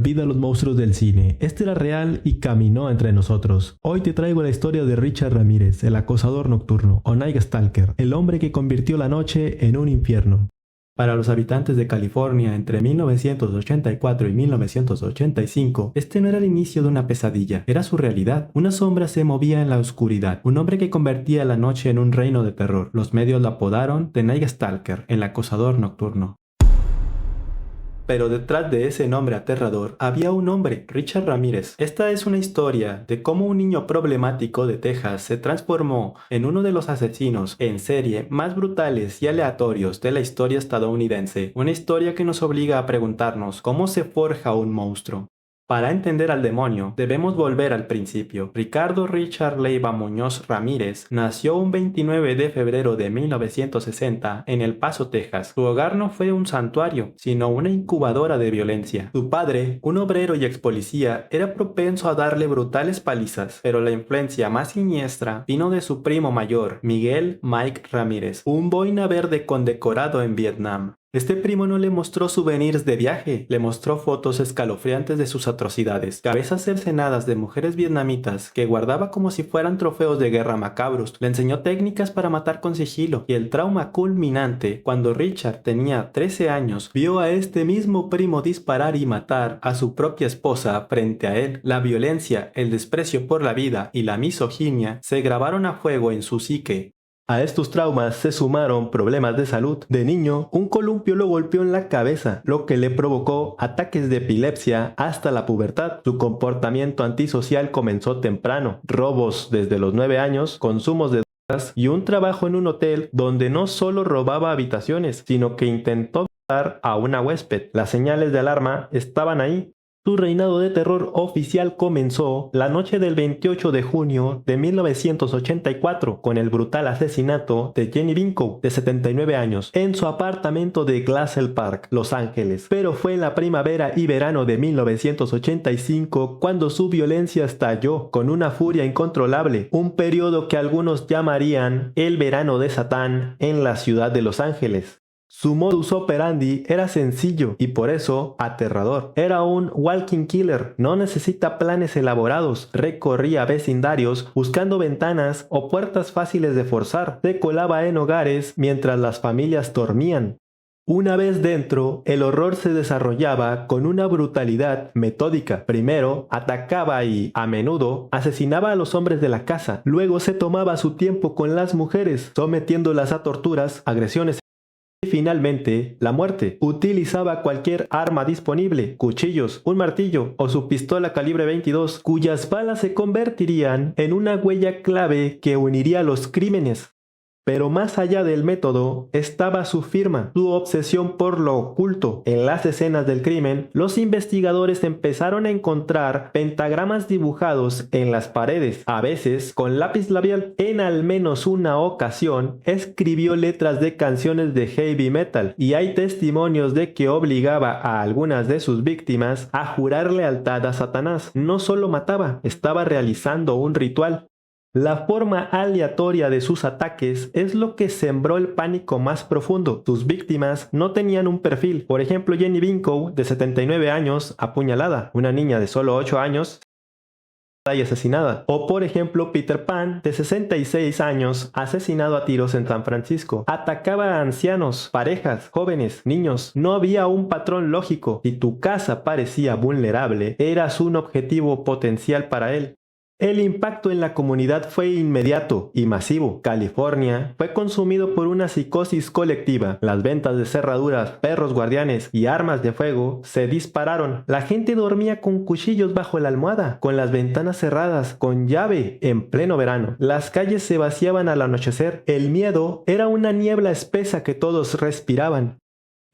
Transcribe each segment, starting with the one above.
Olvida los monstruos del cine. Este era real y caminó entre nosotros. Hoy te traigo la historia de Richard Ramírez, el acosador nocturno, o Night Stalker, el hombre que convirtió la noche en un infierno. Para los habitantes de California entre 1984 y 1985, este no era el inicio de una pesadilla, era su realidad. Una sombra se movía en la oscuridad, un hombre que convertía la noche en un reino de terror. Los medios lo apodaron The Night Stalker, el acosador nocturno. Pero detrás de ese nombre aterrador había un hombre, Richard Ramírez. Esta es una historia de cómo un niño problemático de Texas se transformó en uno de los asesinos en serie más brutales y aleatorios de la historia estadounidense. Una historia que nos obliga a preguntarnos cómo se forja un monstruo. Para entender al demonio, debemos volver al principio. Ricardo Richard Leiva Muñoz Ramírez nació un 29 de febrero de 1960 en El Paso, Texas. Su hogar no fue un santuario, sino una incubadora de violencia. Su padre, un obrero y ex policía, era propenso a darle brutales palizas, pero la influencia más siniestra vino de su primo mayor, Miguel Mike Ramírez, un boina verde condecorado en Vietnam. Este primo no le mostró souvenirs de viaje, le mostró fotos escalofriantes de sus atrocidades, cabezas cercenadas de mujeres vietnamitas que guardaba como si fueran trofeos de guerra macabros, le enseñó técnicas para matar con sigilo, y el trauma culminante, cuando Richard tenía 13 años, vio a este mismo primo disparar y matar a su propia esposa frente a él. La violencia, el desprecio por la vida y la misoginia se grabaron a fuego en su psique. A estos traumas se sumaron problemas de salud. De niño, un columpio lo golpeó en la cabeza, lo que le provocó ataques de epilepsia hasta la pubertad. Su comportamiento antisocial comenzó temprano: robos desde los 9 años, consumos de drogas y un trabajo en un hotel donde no solo robaba habitaciones, sino que intentó violar a una huésped. Las señales de alarma estaban ahí. Su reinado de terror oficial comenzó la noche del 28 de junio de 1984 con el brutal asesinato de Jenny Vinco, de 79 años, en su apartamento de Glassell Park, Los Ángeles. Pero fue en la primavera y verano de 1985 cuando su violencia estalló con una furia incontrolable, un periodo que algunos llamarían el verano de Satán en la ciudad de Los Ángeles. Su modus operandi era sencillo y por eso aterrador. Era un walking killer, no necesita planes elaborados, recorría vecindarios buscando ventanas o puertas fáciles de forzar, se colaba en hogares mientras las familias dormían. Una vez dentro, el horror se desarrollaba con una brutalidad metódica. Primero, atacaba y, a menudo, asesinaba a los hombres de la casa. Luego se tomaba su tiempo con las mujeres, sometiéndolas a torturas, agresiones y finalmente, la muerte. Utilizaba cualquier arma disponible, cuchillos, un martillo o su pistola calibre 22, cuyas balas se convertirían en una huella clave que uniría los crímenes. Pero más allá del método estaba su firma, su obsesión por lo oculto. En las escenas del crimen, los investigadores empezaron a encontrar pentagramas dibujados en las paredes, a veces con lápiz labial. En al menos una ocasión, escribió letras de canciones de heavy metal, y hay testimonios de que obligaba a algunas de sus víctimas a jurar lealtad a Satanás. No solo mataba, estaba realizando un ritual. La forma aleatoria de sus ataques es lo que sembró el pánico más profundo. Sus víctimas no tenían un perfil. Por ejemplo, Jenny Vinco, de 79 años, apuñalada. Una niña de solo 8 años y asesinada. O por ejemplo, Peter Pan, de 66 años, asesinado a tiros en San Francisco. Atacaba a ancianos, parejas, jóvenes, niños. No había un patrón lógico. Si tu casa parecía vulnerable, eras un objetivo potencial para él. El impacto en la comunidad fue inmediato y masivo. California fue consumido por una psicosis colectiva. Las ventas de cerraduras, perros guardianes y armas de fuego se dispararon. La gente dormía con cuchillos bajo la almohada, con las ventanas cerradas, con llave, en pleno verano. Las calles se vaciaban al anochecer. El miedo era una niebla espesa que todos respiraban.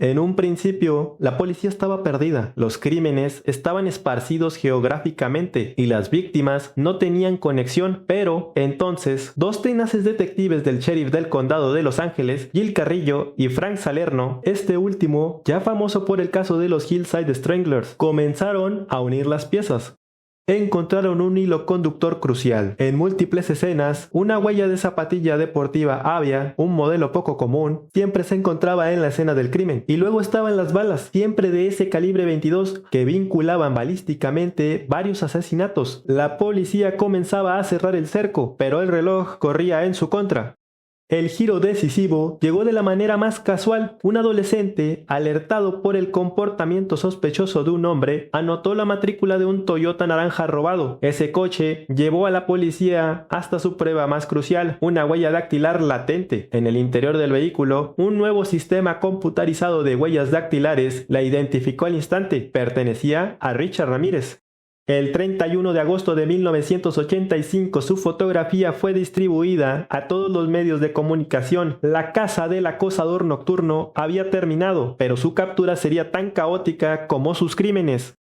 En un principio, la policía estaba perdida, los crímenes estaban esparcidos geográficamente y las víctimas no tenían conexión, pero entonces, dos tenaces detectives del sheriff del condado de Los Ángeles, Gil Carrillo y Frank Salerno, este último ya famoso por el caso de los Hillside Stranglers, comenzaron a unir las piezas. encontraron un hilo conductor crucial. En múltiples escenas, una huella de zapatilla deportiva Avia, un modelo poco común, siempre se encontraba en la escena del crimen. Y luego estaban las balas, siempre de ese calibre 22, que vinculaban balísticamente varios asesinatos. La policía comenzaba a cerrar el cerco, pero el reloj corría en su contra. El giro decisivo llegó de la manera más casual. Un adolescente, alertado por el comportamiento sospechoso de un hombre, anotó la matrícula de un Toyota naranja robado. Ese coche llevó a la policía hasta su prueba más crucial, una huella dactilar latente. En el interior del vehículo, un nuevo sistema computarizado de huellas dactilares la identificó al instante. Pertenecía a Richard Ramírez. El 31 de agosto de 1985 su fotografía fue distribuida a todos los medios de comunicación. La caza del acosador nocturno había terminado, pero su captura sería tan caótica como sus crímenes.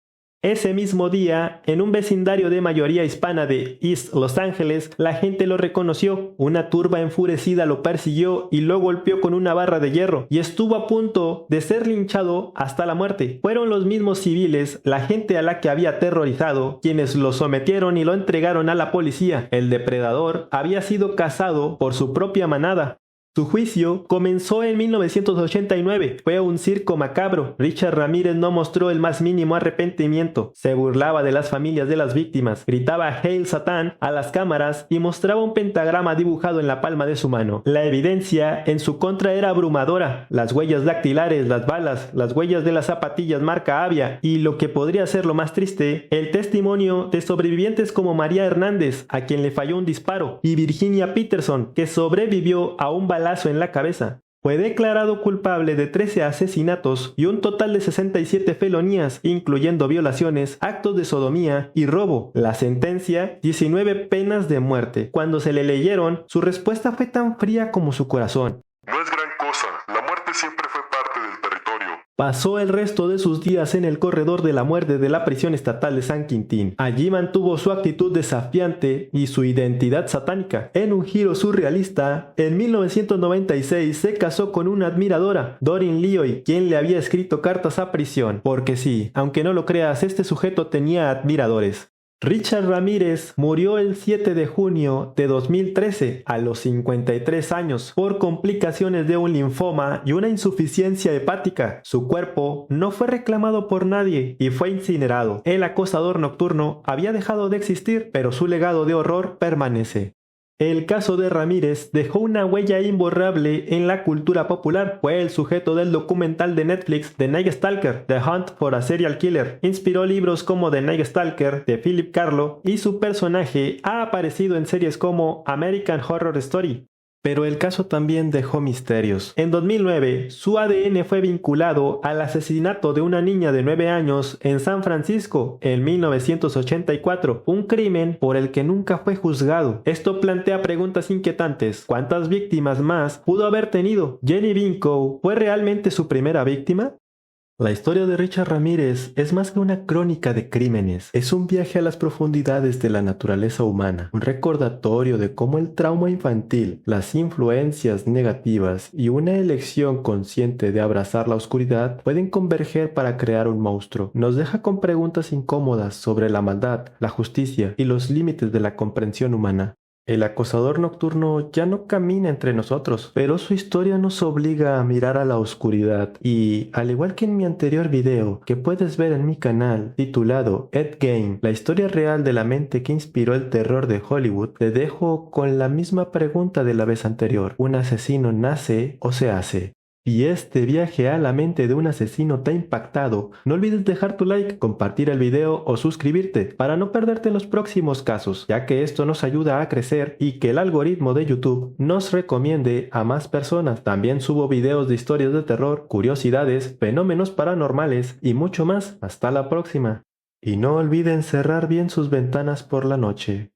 Ese mismo día, en un vecindario de mayoría hispana de East Los Ángeles, la gente lo reconoció. Una turba enfurecida lo persiguió y lo golpeó con una barra de hierro y estuvo a punto de ser linchado hasta la muerte. Fueron los mismos civiles, la gente a la que había aterrorizado, quienes lo sometieron y lo entregaron a la policía. El depredador había sido cazado por su propia manada. Su juicio comenzó en 1989. Fue un circo macabro. Richard Ramírez no mostró el más mínimo arrepentimiento. Se burlaba de las familias de las víctimas, gritaba Hail Satan a las cámaras y mostraba un pentagrama dibujado en la palma de su mano. La evidencia en su contra era abrumadora. Las huellas dactilares, las balas, las huellas de las zapatillas marca Avia y, lo que podría ser lo más triste, el testimonio de sobrevivientes como María Hernández, a quien le falló un disparo, y Virginia Peterson, que sobrevivió a un balazo en la cabeza. Fue declarado culpable de 13 asesinatos y un total de 67 felonías, incluyendo violaciones, actos de sodomía y robo. La sentencia, 19 penas de muerte. Cuando se le leyeron, su respuesta fue tan fría como su corazón. No es gran cosa, la muerte siempre fue parte del territorio. Pasó el resto de sus días en el corredor de la muerte de la prisión estatal de San Quintín. Allí mantuvo su actitud desafiante y su identidad satánica. En un giro surrealista, en 1996 se casó con una admiradora, Doreen Leoy, quien le había escrito cartas a prisión. Porque sí, aunque no lo creas, este sujeto tenía admiradores. Richard Ramírez murió el 7 de junio de 2013 a los 53 años por complicaciones de un linfoma y una insuficiencia hepática. Su cuerpo no fue reclamado por nadie y fue incinerado. El acosador nocturno había dejado de existir, pero su legado de horror permanece. El caso de Ramírez dejó una huella imborrable en la cultura popular. Fue el sujeto del documental de Netflix The Night Stalker, The Hunt for a Serial Killer. Inspiró libros como The Night Stalker de Philip Carlo y su personaje ha aparecido en series como American Horror Story. Pero el caso también dejó misterios. En 2009, su ADN fue vinculado al asesinato de una niña de 9 años en San Francisco en 1984, un crimen por el que nunca fue juzgado. Esto plantea preguntas inquietantes. ¿Cuántas víctimas más pudo haber tenido? ¿Jenny Vinco fue realmente su primera víctima? La historia de Richard Ramírez es más que una crónica de crímenes, es un viaje a las profundidades de la naturaleza humana, un recordatorio de cómo el trauma infantil, las influencias negativas y una elección consciente de abrazar la oscuridad pueden converger para crear un monstruo. Nos deja con preguntas incómodas sobre la maldad, la justicia y los límites de la comprensión humana. El acosador nocturno ya no camina entre nosotros, pero su historia nos obliga a mirar a la oscuridad y, al igual que en mi anterior video, que puedes ver en mi canal, titulado Ed Gein, la historia real de la mente que inspiró el terror de Hollywood, te dejo con la misma pregunta de la vez anterior. ¿Un asesino nace o se hace? Si este viaje a la mente de un asesino te ha impactado, no olvides dejar tu like, compartir el video o suscribirte para no perderte los próximos casos, ya que esto nos ayuda a crecer y que el algoritmo de YouTube nos recomiende a más personas. También subo videos de historias de terror, curiosidades, fenómenos paranormales y mucho más. Hasta la próxima. Y no olviden cerrar bien sus ventanas por la noche.